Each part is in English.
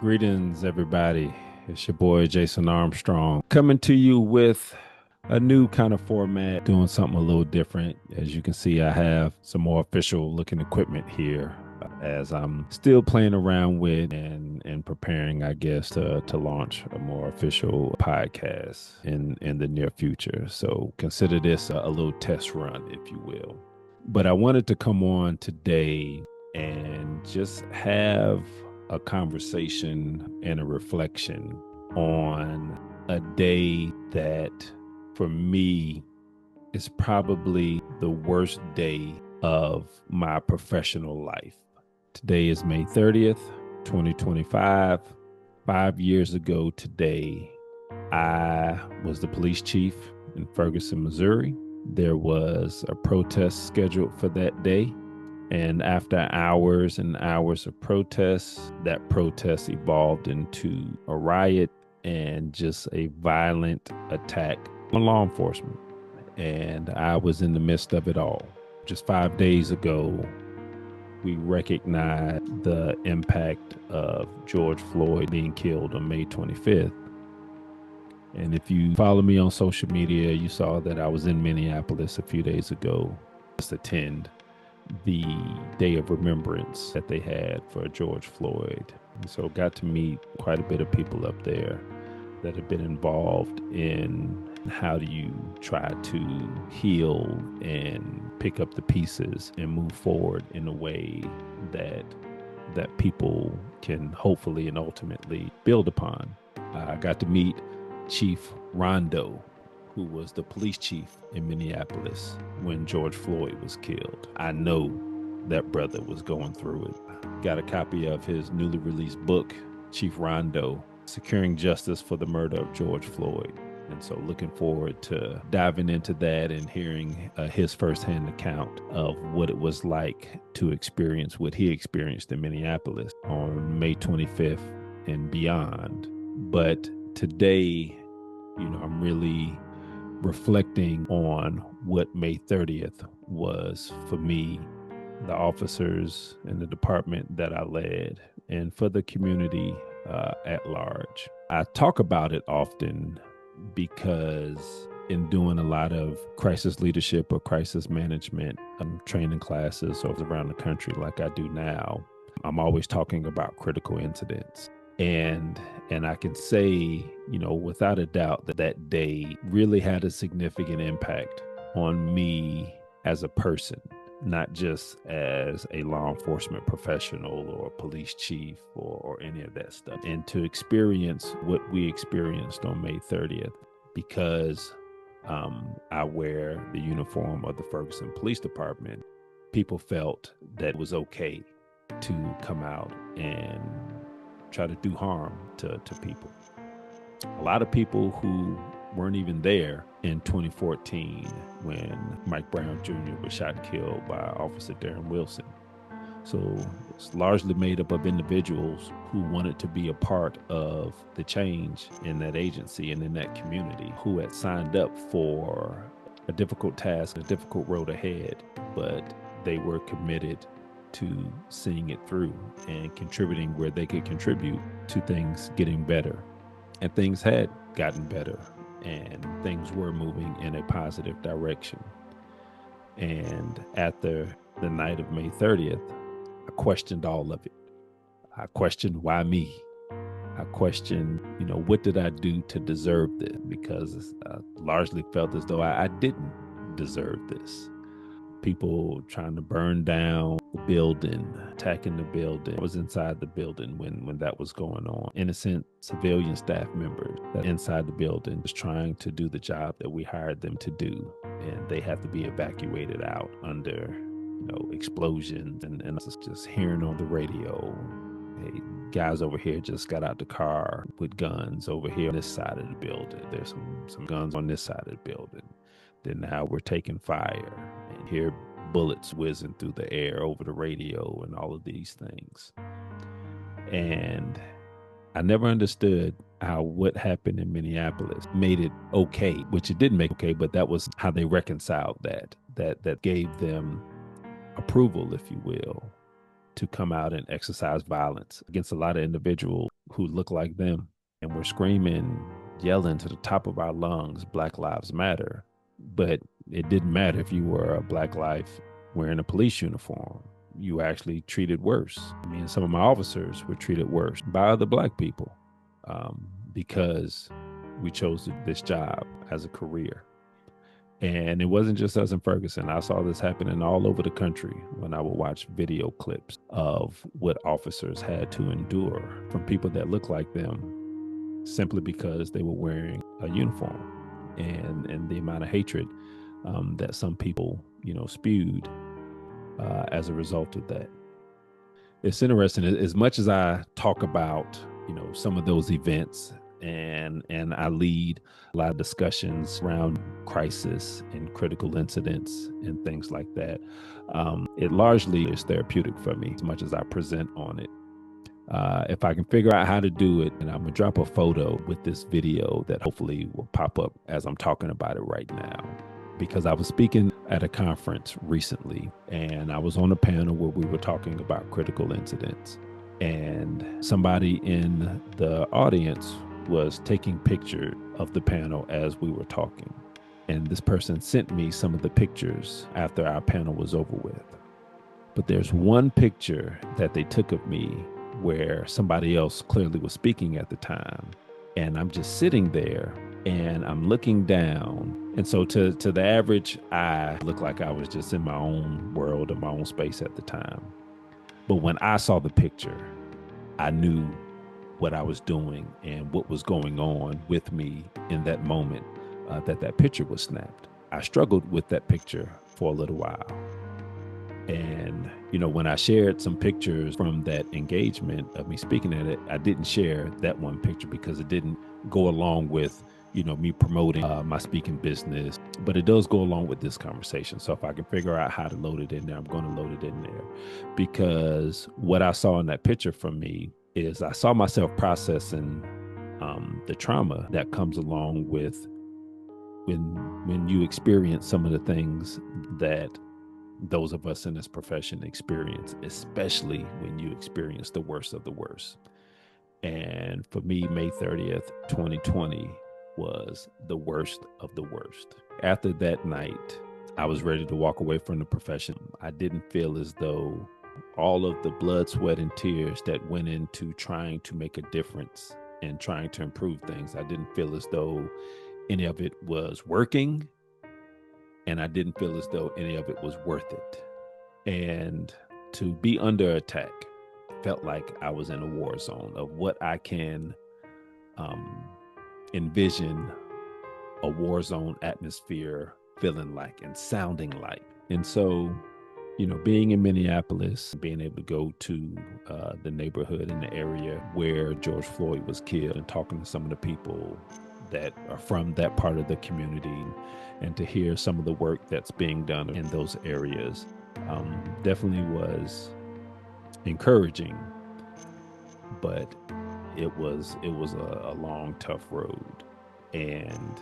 Greetings, everybody. It's your boy, Jason Armstrong, coming to you with a new kind of format, doing something a little different. As you can see, I have some more official looking equipment here as I'm still playing around with and preparing, I guess, to launch a more official podcast in the near future. So consider this a little test run, if you will. But I wanted to come on today and just have a conversation and a reflection on a day that for me is probably the worst day of my professional life. Today is May 30th, 2025. 5 years ago today, I was the police chief in Ferguson, Missouri. There was a protest scheduled for that day. And after hours and hours of protests, that protest evolved into a riot and just a violent attack on law enforcement. And I was in the midst of it all. Just 5 days ago, we recognized the impact of George Floyd being killed on May 25th. And if you follow me on social media, you saw that I was in Minneapolis a few days ago to attend the day of remembrance that they had for George Floyd. And so got to meet quite a bit of people up there that have been involved in how do you try to heal and pick up the pieces and move forward in a way that people can hopefully and ultimately build upon. I got to meet Chief Rondo, who was the police chief in Minneapolis when George Floyd was killed. I know that brother was going through it. Got a copy of his newly released book, Chief Rondo, Securing Justice for the Murder of George Floyd. And so looking forward to diving into that and hearing his firsthand account of what it was like to experience what he experienced in Minneapolis on May 25th and beyond. But today, I'm really reflecting on what May 30th was for me, the officers in the department that I led, and for the community at large. I talk about it often because in doing a lot of crisis leadership or crisis management training classes around the country like I do now, I'm always talking about critical incidents. And I can say, without a doubt that day really had a significant impact on me as a person, not just as a law enforcement professional or police chief or any of that stuff. And to experience what we experienced on May 30th, because I wear the uniform of the Ferguson Police Department, people felt that it was okay to come out and try to do harm to people. A lot of people who weren't even there in 2014 when Mike Brown Jr. was shot and killed by Officer Darren Wilson. So it's largely made up of individuals who wanted to be a part of the change in that agency and in that community, who had signed up for a difficult task, a difficult road ahead, but they were committed to seeing it through and contributing where they could contribute to things getting better. And things had gotten better and things were moving in a positive direction. And after the night of May 30th, I questioned all of it. I questioned why me. I questioned, what did I do to deserve this? Because I largely felt as though I didn't deserve this. People trying to burn down the building, attacking the building. I was inside the building when that was going on. Innocent civilian staff members that inside the building was trying to do the job that we hired them to do. And they have to be evacuated out under, explosions. And I was just hearing on the radio, hey, guys over here just got out the car with guns over here on this side of the building. There's some guns on this side of the building. Then now we're taking fire and hear bullets whizzing through the air over the radio and all of these things. And I never understood how what happened in Minneapolis made it okay, which it didn't make okay, but that was how they reconciled that gave them approval, if you will, to come out and exercise violence against a lot of individuals who look like them. And we're screaming, yelling to the top of our lungs, Black Lives Matter. But it didn't matter if you were a Black life wearing a police uniform. You actually treated worse. I mean, some of my officers were treated worse by other Black people because we chose this job as a career. And it wasn't just us in Ferguson. I saw this happening all over the country when I would watch video clips of what officers had to endure from people that looked like them simply because they were wearing a uniform, and the amount of hatred that some people, spewed as a result of that. It's interesting. As much as I talk about, some of those events, and I lead a lot of discussions around crisis and critical incidents and things like that. It largely is therapeutic for me as much as I present on it. If I can figure out how to do it, and I'm gonna drop a photo with this video that hopefully will pop up as I'm talking about it right now. Because I was speaking at a conference recently, and I was on a panel where we were talking about critical incidents. And somebody in the audience was taking pictures of the panel as we were talking. And this person sent me some of the pictures after our panel was over with. But there's one picture that they took of me where somebody else clearly was speaking at the time. And I'm just sitting there and I'm looking down. And so to the average eye, it looked like I was just in my own world or my own space at the time. But when I saw the picture, I knew what I was doing and what was going on with me in that moment that picture was snapped. I struggled with that picture for a little while. And, when I shared some pictures from that engagement of me speaking at it, I didn't share that one picture because it didn't go along with, me promoting my speaking business, but it does go along with this conversation. So if I can figure out how to load it in there, I'm going to load it in there, because what I saw in that picture from me is I saw myself processing the trauma that comes along with when you experience some of the things that those of us in this profession experience, especially when you experience the worst of the worst. And for me, May 30th, 2020 was the worst of the worst. After that night, I was ready to walk away from the profession. I didn't feel as though all of the blood, sweat, and tears that went into trying to make a difference and trying to improve things, I didn't feel as though any of it was working. And I didn't feel as though any of it was worth it. And to be under attack felt like I was in a war zone of what I can envision a war zone atmosphere feeling like and sounding like. And so, being in Minneapolis, being able to go to the neighborhood in the area where George Floyd was killed and talking to some of the people that are from that part of the community, and to hear some of the work that's being done in those areas definitely was encouraging, but it was a long, tough road. And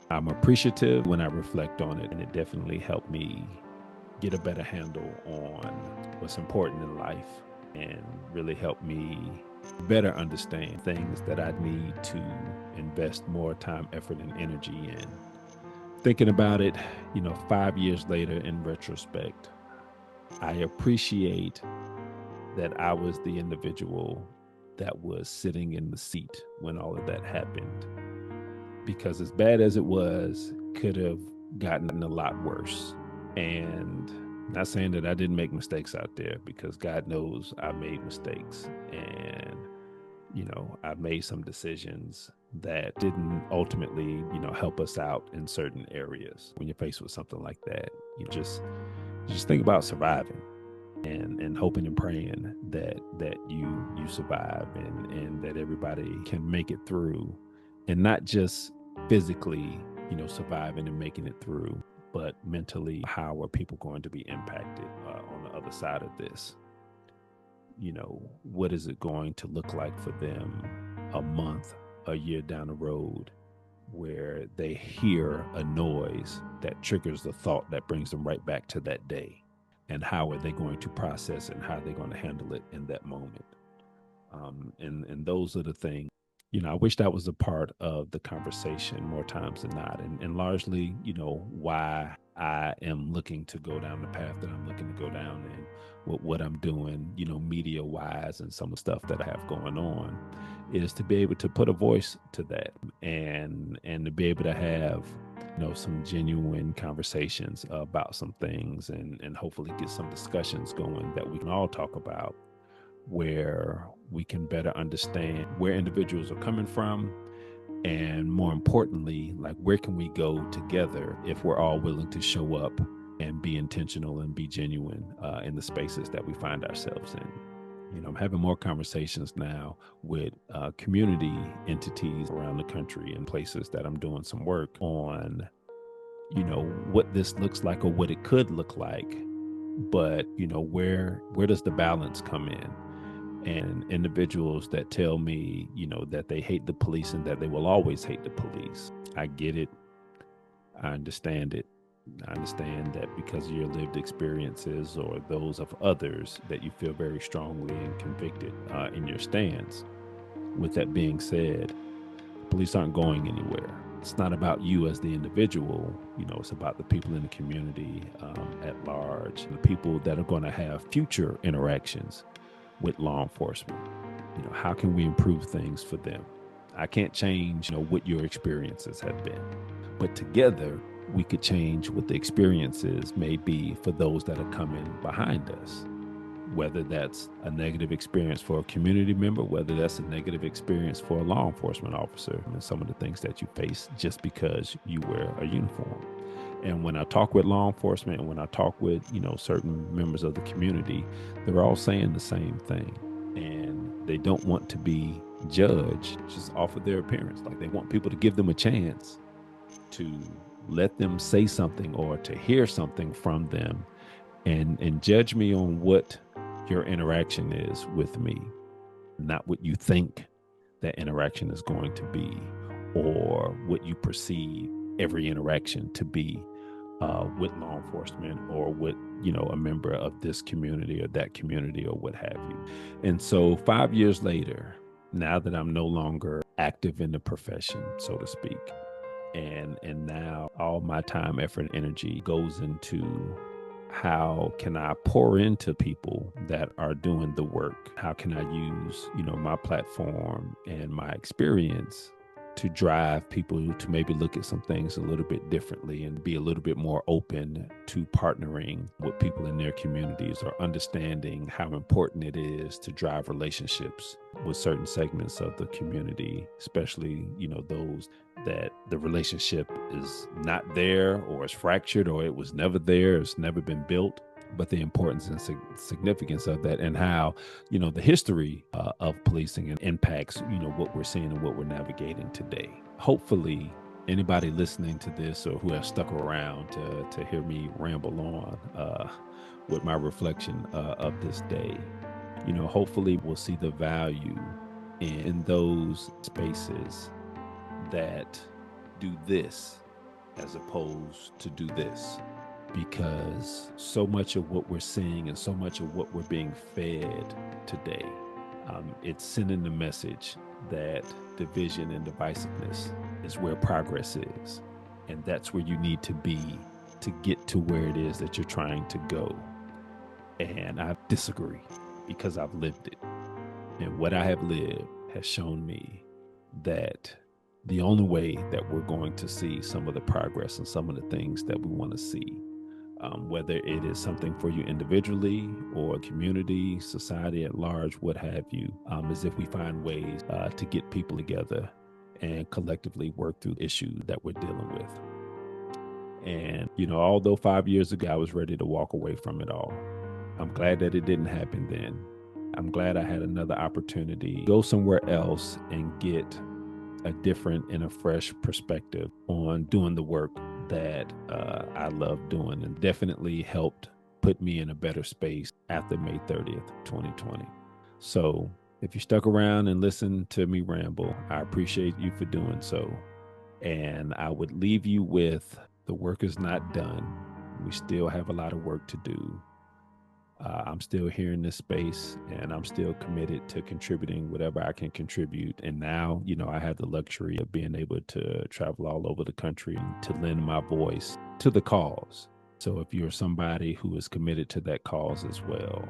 I'm appreciative when I reflect on it, and it definitely helped me get a better handle on what's important in life, and really helped me better understand things that I need to invest more time, effort, and energy in. Thinking about it, 5 years later in retrospect, I appreciate that I was the individual that was sitting in the seat when all of that happened. Because as bad as it was, could have gotten a lot worse. And not saying that I didn't make mistakes out there, because God knows I made mistakes. And, I made some decisions that didn't ultimately, help us out in certain areas. When you're faced with something like that, you just think about surviving and hoping and praying that you survive, and that everybody can make it through, and not just physically, surviving and making it through, but mentally, how are people going to be impacted on the other side of this? What is it going to look like for them a month, a year down the road, where they hear a noise that triggers the thought that brings them right back to that day? And how are they going to process it, and how are they going to handle it in that moment? And those are the things, I wish that was a part of the conversation more times than not. And largely, why I am looking to go down the path that I'm looking to go down and what I'm doing, media wise and some of the stuff that I have going on is to be able to put a voice to that and to be able to have some genuine conversations about some things and hopefully get some discussions going that we can all talk about, where we can better understand where individuals are coming from, and more importantly, like, where can we go together if we're all willing to show up and be intentional and be genuine in the spaces that we find ourselves in. I'm having more conversations now with community entities around the country and places that I'm doing some work on, what this looks like or what it could look like. But, where does the balance come in? And individuals that tell me, that they hate the police and that they will always hate the police. I get it. I understand it. I understand that because of your lived experiences or those of others that you feel very strongly and convicted in your stance. With that being said, police aren't going anywhere. It's not about you as the individual, it's about the people in the community at large, the people that are going to have future interactions with law enforcement. How can we improve things for them? I can't change, what your experiences have been, but together we could change what the experiences may be for those that are coming behind us. Whether that's a negative experience for a community member, whether that's a negative experience for a law enforcement officer, and some of the things that you face just because you wear a uniform. And when I talk with law enforcement and when I talk with, certain members of the community, they're all saying the same thing. And they don't want to be judged just off of their appearance. Like, they want people to give them a chance to let them say something or to hear something from them and judge me on what your interaction is with me, not what you think that interaction is going to be or what you perceive every interaction to be with law enforcement or with, a member of this community or that community or what have you. And so 5 years later, now that I'm no longer active in the profession, so to speak, and now all my time, effort, and energy goes into how can I pour into people that are doing the work? How can I use, my platform and my experience to drive people to maybe look at some things a little bit differently and be a little bit more open to partnering with people in their communities or understanding how important it is to drive relationships with certain segments of the community, especially, those that the relationship is not there or is fractured or it was never there, it's never been built. But the importance and significance of that and how, the history of policing and impacts, what we're seeing and what we're navigating today. Hopefully, anybody listening to this or who has stuck around to hear me ramble on with my reflection of this day, hopefully we'll see the value in those spaces that do this as opposed to do this. Because so much of what we're seeing and so much of what we're being fed today, it's sending the message that division and divisiveness is where progress is. And that's where you need to be to get to where it is that you're trying to go. And I disagree because I've lived it. And what I have lived has shown me that the only way that we're going to see some of the progress and some of the things that we want to see, whether it is something for you individually or community, society at large, what have you, is if we find ways to get people together and collectively work through issues that we're dealing with. And, although 5 years ago I was ready to walk away from it all, I'm glad that it didn't happen then. I'm glad I had another opportunity to go somewhere else and get a different and a fresh perspective on doing the work that I love doing, and definitely helped put me in a better space after May 30th, 2020. So if you stuck around and listened to me ramble, I appreciate you for doing so. And I would leave you with, the work is not done. We still have a lot of work to do. I'm still here in this space, and I'm still committed to contributing whatever I can contribute. And now, I have the luxury of being able to travel all over the country and to lend my voice to the cause. So if you're somebody who is committed to that cause as well,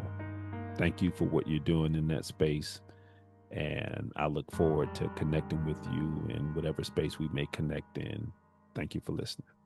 thank you for what you're doing in that space. And I look forward to connecting with you in whatever space we may connect in. Thank you for listening.